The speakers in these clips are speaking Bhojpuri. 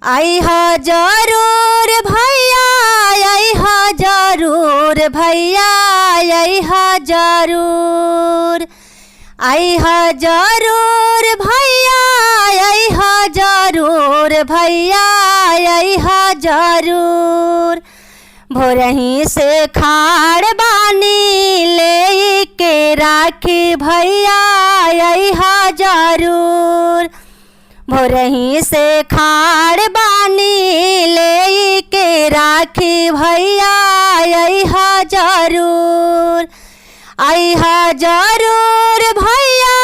आई हा जरूर भैया, आई हा जरूर भैया, आई हा जरूर, आई हा जरूर भैया, आई हा जरूर भैया, आई हा जरूर। भोरही से खाड़ बानी ले के राखी भैया, आई हा जरूर। भोरही से खाड़ बानी ले के राखी भैया, आई हा जरूर, आई हा जरूर भैया,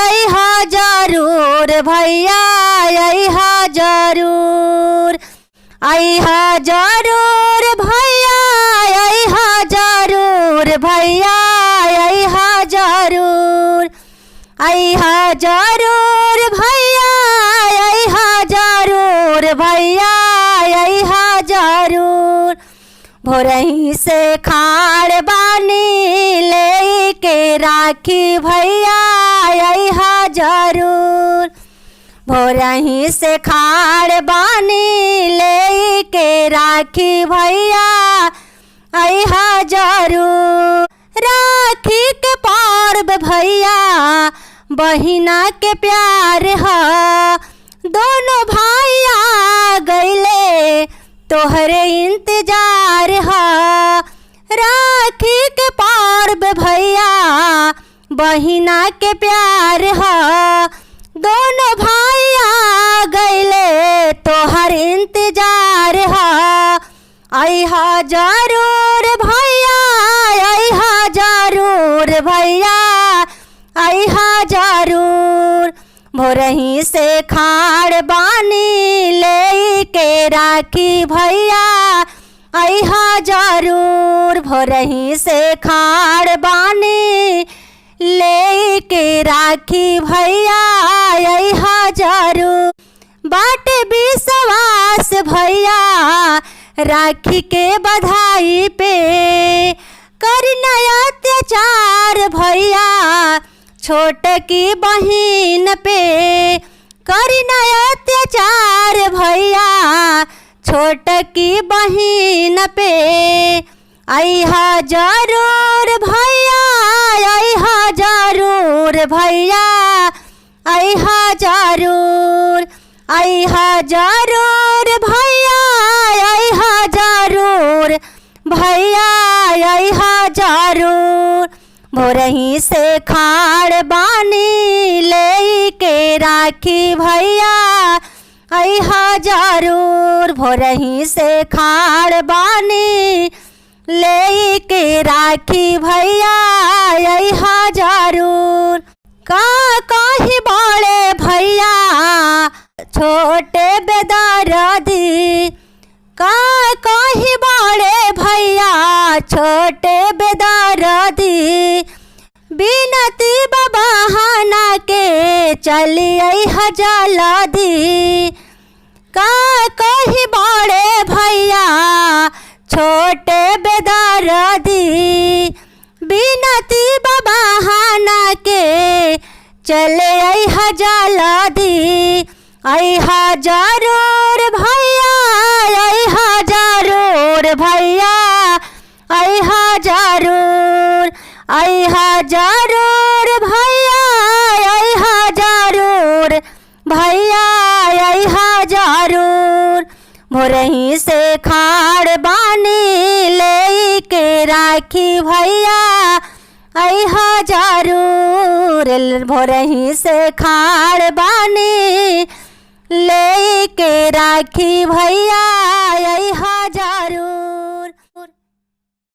आई हा जरूर भैया, आई हा जरूर, आई हा जरूर भैया, आई हा जरूर भैया, आई हा जरूर, आई हा जरूर भैया, आई हा जरूर भैया, आई हा जरूर। भोरही से खाड़ बानी ले के राखी भैया, आई हा जरूर। भोरही से खाड़ बानी ले के राखी भैया, आई हा जरूर। राखी के पर्व भैया बहिना के प्यार हा, दोनों भाई आ गईले तोहरे इंतजार हा। राखी के पर्व भैया बहिना के प्यार हा, दोनों भाई आ गईले तोहर इंतजार हा। आई हा जरूर भैया, आई हा जरूर भैया, आई हा जरूर। भोरही से खाड़ बानी ले के राखी भैया, आई हा जरूर। भोरही से खाड़ बानी ले के राखी भैया, आई हा जरूर। बाटे विश्वास भैया राखी के बधाई पे, करना अत्याचार भैया छोट की बहिन पे, करना अत्याचार भैया छोट की बहिन पे। आई हा जरूर भैया, आई हा जरूर भैया, आई हा जरूर, आई हा जरूर भैया, आई हा जरूर भैया, आई हा जरूर। भोरही से खाड़ बानी ले के राखी भैया, आई हा जरूर। भोरही से खाड़ बानी ले के राखी भैया, आई हा जरूर। का कही बड़े भैया छोटे बेदर्दी, का कही बड़े भैया छोटे बेदर्दी, बिनती बहाना के चली आई हा जल्दी। का कही बड़े भैया छोटे बेदर्दी, बिनती बहाना के चले आई हा जल्दी। आई हा जरूर भैया, आई हा जरूर भैया, आई हा जरूर, आई हा जरूर भैया, आई हा जरूर भैया, आई हा जरूर। भोरही से खाड़ बानी ले के राखी भैया, आई हा जरूर। भोरही से खाड़ बानी ले के राखी भैया, आई हा जरूर।